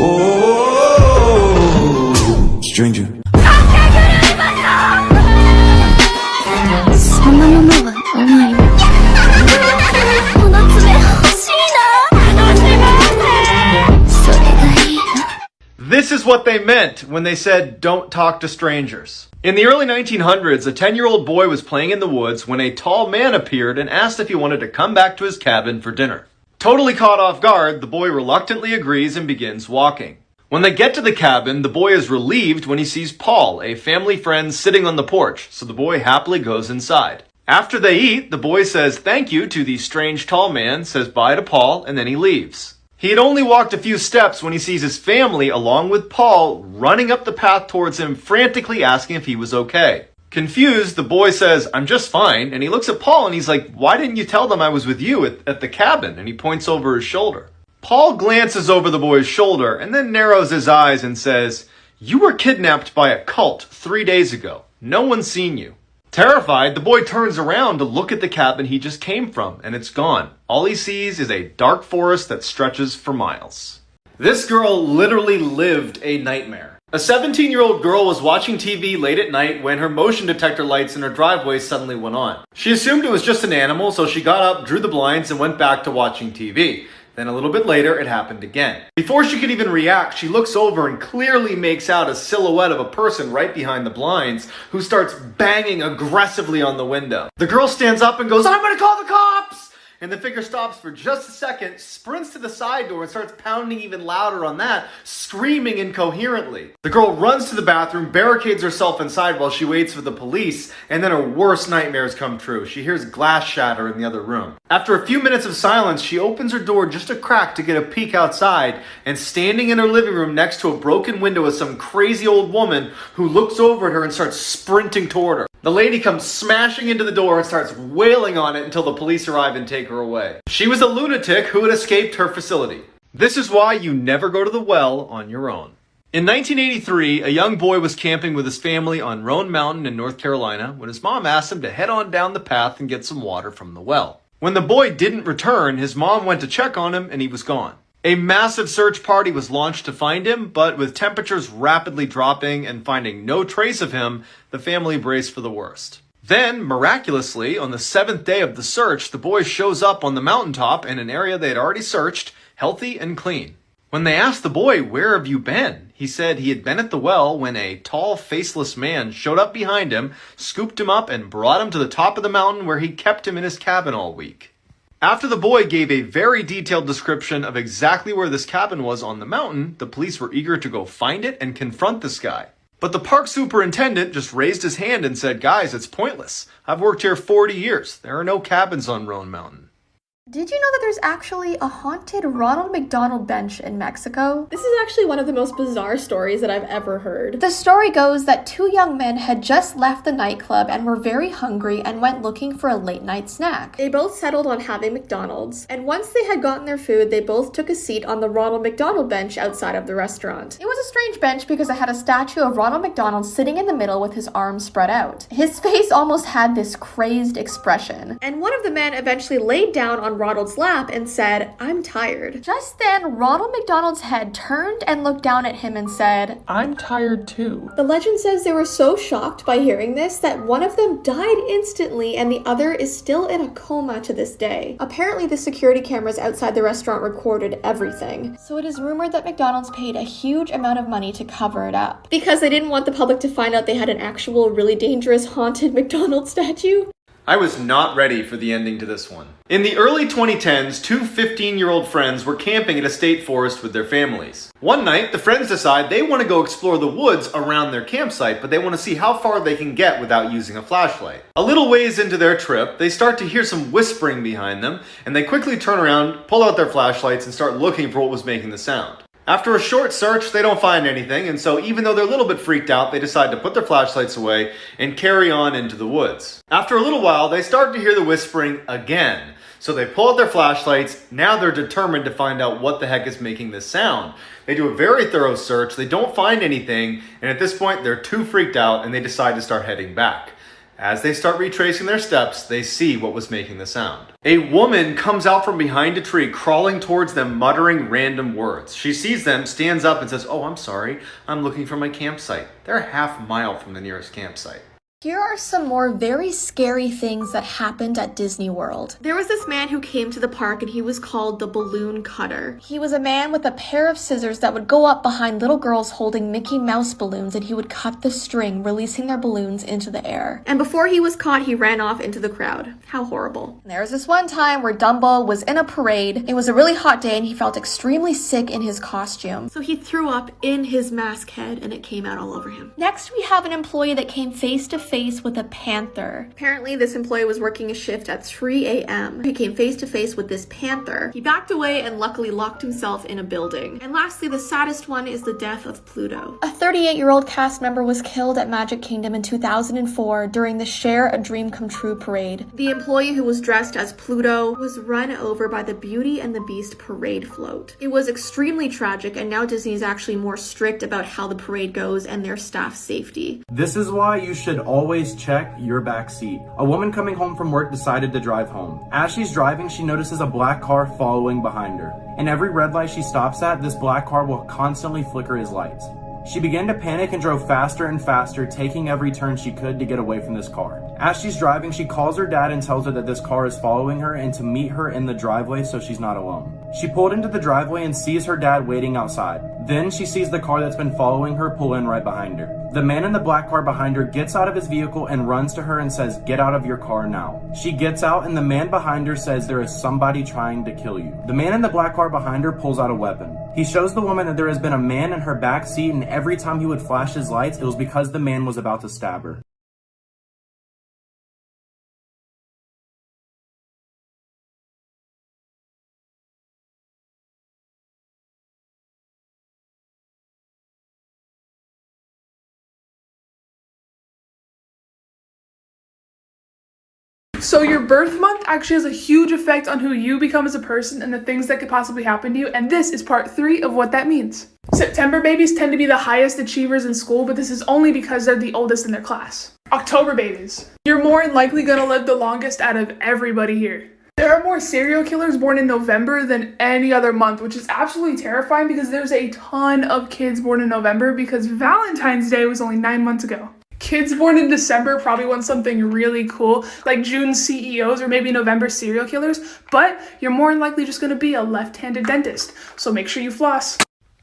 Oh, stranger. そんなものはない。この爪欲しいな。それがいいな。 This is what they meant when they said, don't talk to strangers. In the early 1900s, a 10-year-old boy was playing in the woods when a tall man appeared and asked if he wanted to come back to his cabin for dinner. Totally caught off guard, the boy reluctantly agrees and begins walking. When they get to the cabin, the boy is relieved when he sees Paul, a family friend, sitting on the porch, so the boy happily goes inside. After they eat, the boy says thank you to the strange tall man, says bye to Paul, and then he leaves. He had only walked a few steps when he sees his family, along with Paul, running up the path towards him, frantically asking if he was okay. Confused, the boy says, I'm just fine, and he looks at Paul and he's like, why didn't you tell them I was with you at the cabin? And he points over his shoulder. Paul glances over the boy's shoulder and then narrows his eyes and says, you were kidnapped by a cult 3 days ago. No one's seen you. Terrified, the boy turns around to look at the cabin he just came from, and it's gone. All he sees is a dark forest that stretches for miles. This girl literally lived a nightmare. A 17-year-old girl was watching TV late at night when her motion detector lights in her driveway suddenly went on. She assumed it was just an animal, so she got up, drew the blinds, and went back to watching TV. Then a little bit later, it happened again. Before she could even react, she looks over and clearly makes out a silhouette of a person right behind the blinds who starts banging aggressively on the window. The girl stands up and goes, I'm gonna call the cops! And the figure stops for just a second, sprints to the side door and starts pounding even louder on that, screaming incoherently. The girl runs to the bathroom, barricades herself inside while she waits for the police, and then her worst nightmares come true. She hears glass shatter in the other room. After a few minutes of silence, she opens her door just a crack to get a peek outside, and standing in her living room next to a broken window is some crazy old woman who looks over at her and starts sprinting toward her. The lady comes smashing into the door and starts wailing on it until the police arrive and take her away. She was a lunatic who had escaped her facility. This is why you never go to the well on your own. In 1983, a young boy was camping with his family on Roan Mountain in North Carolina when his mom asked him to head on down the path and get some water from the well. When the boy didn't return, his mom went to check on him and he was gone. A massive search party was launched to find him, but with temperatures rapidly dropping and finding no trace of him, the family braced for the worst. Then, miraculously, on the 7th day of the search, the boy shows up on the mountaintop in an area they had already searched, healthy and clean. When they asked the boy, where have you been? He said he had been at the well when a tall, faceless man showed up behind him, scooped him up, and brought him to the top of the mountain where he kept him in his cabin all week. After the boy gave a very detailed description of exactly where this cabin was on the mountain, the police were eager to go find it and confront this guy. But the park superintendent just raised his hand and said, guys, it's pointless. I've worked here 40 years. There are no cabins on Roan Mountain. Did you know that there's actually a haunted Ronald McDonald bench in Mexico? This is actually one of the most bizarre stories that I've ever heard. The story goes that two young men had just left the nightclub and were very hungry and went looking for a late night snack. They both settled on having McDonald's, and once they had gotten their food, they both took a seat on the Ronald McDonald bench outside of the restaurant. It was a strange bench because it had a statue of Ronald McDonald sitting in the middle with his arms spread out. His face almost had this crazed expression, and one of the men eventually laid down on Ronald's lap and said, I'm tired. Just then, Ronald McDonald's head turned and looked down at him and said, I'm tired too. The legend says they were so shocked by hearing this that one of them died instantly and the other is still in a coma to this day. Apparently, the security cameras outside the restaurant recorded everything. So it is rumored that McDonald's paid a huge amount of money to cover it up, because they didn't want the public to find out they had an actual really dangerous haunted McDonald's statue. I was not ready for the ending to this one. In the early 2010s, two 15-year-old friends were camping at a state forest with their families. One night, the friends decide they want to go explore the woods around their campsite, but they want to see how far they can get without using a flashlight. A little ways into their trip, they start to hear some whispering behind them, and they quickly turn around, pull out their flashlights, and start looking for what was making the sound. After a short search, they don't find anything, and so even though they're a little bit freaked out, they decide to put their flashlights away and carry on into the woods. After a little while, they start to hear the whispering again. So they pull out their flashlights. Now they're determined to find out what the heck is making this sound. They do a very thorough search, they don't find anything, and at this point, they're too freaked out and they decide to start heading back. As they start retracing their steps, they see what was making the sound. A woman comes out from behind a tree, crawling towards them, muttering random words. She sees them, stands up, and says, "Oh, I'm sorry. I'm looking for my campsite." They're a half-mile from the nearest campsite. Here are some more very scary things that happened at Disney World. There was this man who came to the park and he was called the Balloon Cutter. He was a man with a pair of scissors that would go up behind little girls holding Mickey Mouse balloons, and he would cut the string, releasing their balloons into the air. And before he was caught, he ran off into the crowd. How horrible. There was this one time where Dumbo was in a parade. It was a really hot day and he felt extremely sick in his costume. So he threw up in his mask head and it came out all over him. Next, we have an employee that came face to face with a panther. Apparently, this employee was working a shift at 3 a.m. He came face to face with this panther. He backed away and luckily locked himself in a building. And lastly, the saddest one is the death of Pluto. A 38-year-old cast member was killed at Magic Kingdom in 2004 during the Share a Dream Come True parade. The employee who was dressed as Pluto was run over by the Beauty and the Beast parade float. It was extremely tragic, and now Disney is actually more strict about how the parade goes and their staff's safety. This is why you should always check your back seat. A woman coming home from work decided to drive home. As she's driving, she notices a black car following behind her. In every red light she stops at, this black car will constantly flicker his lights. She began to panic and drove faster and faster, taking every turn she could to get away from this car. As she's driving, she calls her dad and tells her that this car is following her and to meet her in the driveway so she's not alone. She pulled into the driveway and sees her dad waiting outside. Then she sees the car that's been following her pull in right behind her. The man in the black car behind her gets out of his vehicle and runs to her and says, "Get out of your car now." She gets out and the man behind her says, "There is somebody trying to kill you." The man in the black car behind her pulls out a weapon. He shows the woman that there has been a man in her back seat, and every time he would flash his lights, it was because the man was about to stab her. So your birth month actually has a huge effect on who you become as a person and the things that could possibly happen to you, and this is part 3 of what that means. September babies tend to be the highest achievers in school, but this is only because they're the oldest in their class. October babies. You're more than likely gonna live the longest out of everybody here. There are more serial killers born in November than any other month, which is absolutely terrifying because there's a ton of kids born in November because Valentine's Day was only 9 months ago. Kids born in December probably want something really cool, like June CEOs or maybe November serial killers, but you're more than likely just gonna be a left-handed dentist, so make sure you floss.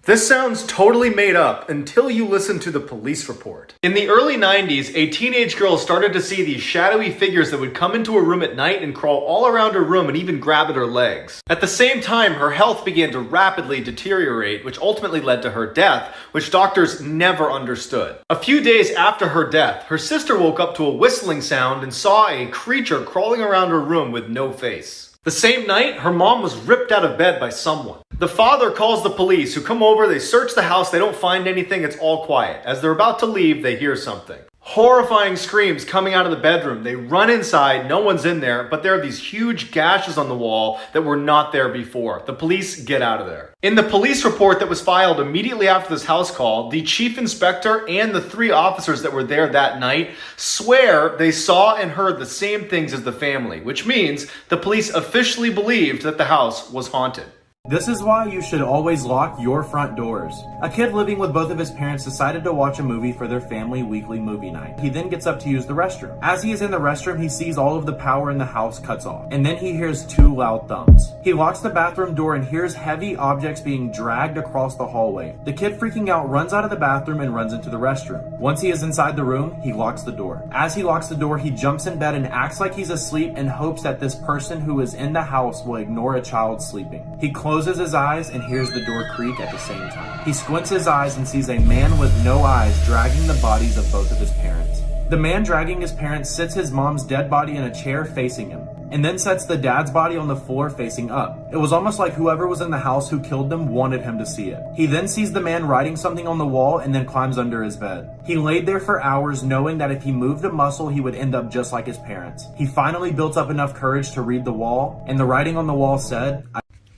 This sounds totally made up until you listen to the police report. In the early 90s, a teenage girl started to see these shadowy figures that would come into her room at night and crawl all around her room and even grab at her legs. At the same time, her health began to rapidly deteriorate, which ultimately led to her death, which doctors never understood. A few days after her death, her sister woke up to a whistling sound and saw a creature crawling around her room with no face. The same night, her mom was ripped out of bed by someone. The father calls the police, who come over, they search the house, they don't find anything, it's all quiet. As they're about to leave, they hear something. Horrifying screams coming out of the bedroom. They run inside, no one's in there, but there are these huge gashes on the wall that were not there before. The police get out of there. In the police report that was filed immediately after this house call, the chief inspector and the 3 officers that were there that night swear they saw and heard the same things as the family, which means the police officially believed that the house was haunted. This is why you should always lock your front doors. A kid living with both of his parents decided to watch a movie for their family weekly movie night. He then gets up to use the restroom. As he is in the restroom, he sees all of the power in the house cuts off, and then he hears 2 loud thumps. He locks the bathroom door and hears heavy objects being dragged across the hallway. The kid, freaking out, runs out of the bathroom and runs into the restroom. Once he is inside the room, he locks the door. As he locks the door, he jumps in bed and acts like he's asleep in hopes that this person who is in the house will ignore a child sleeping. He closes his eyes and hears the door creak at the same time. He squints his eyes and sees a man with no eyes dragging the bodies of both of his parents. The man dragging his parents sits his mom's dead body in a chair facing him, and then sets the dad's body on the floor facing up. It was almost like whoever was in the house who killed them wanted him to see it. He then sees the man writing something on the wall and then climbs under his bed. He laid there for hours knowing that if he moved a muscle, he would end up just like his parents. He finally built up enough courage to read the wall, and the writing on the wall said,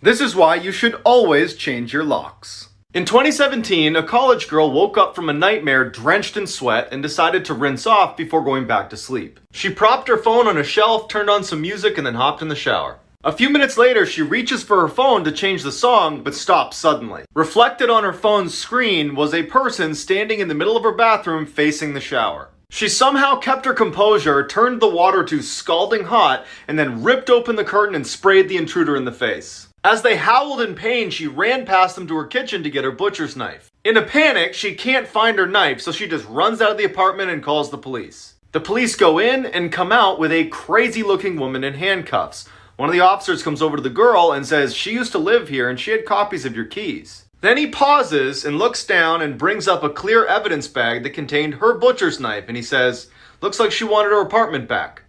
This is why you should always change your locks. In 2017, a college girl woke up from a nightmare drenched in sweat and decided to rinse off before going back to sleep. She propped her phone on a shelf, turned on some music, and then hopped in the shower. A few minutes later, she reaches for her phone to change the song, but stops suddenly. Reflected on her phone's screen was a person standing in the middle of her bathroom facing the shower. She somehow kept her composure, turned the water to scalding hot, and then ripped open the curtain and sprayed the intruder in the face. As they howled in pain, she ran past them to her kitchen to get her butcher's knife. In a panic, she can't find her knife, so she just runs out of the apartment and calls the police. The police go in and come out with a crazy-looking woman in handcuffs. One of the officers comes over to the girl and says she used to live here and she had copies of your keys. Then he pauses and looks down and brings up a clear evidence bag that contained her butcher's knife, and he says, "Looks like she wanted her apartment back."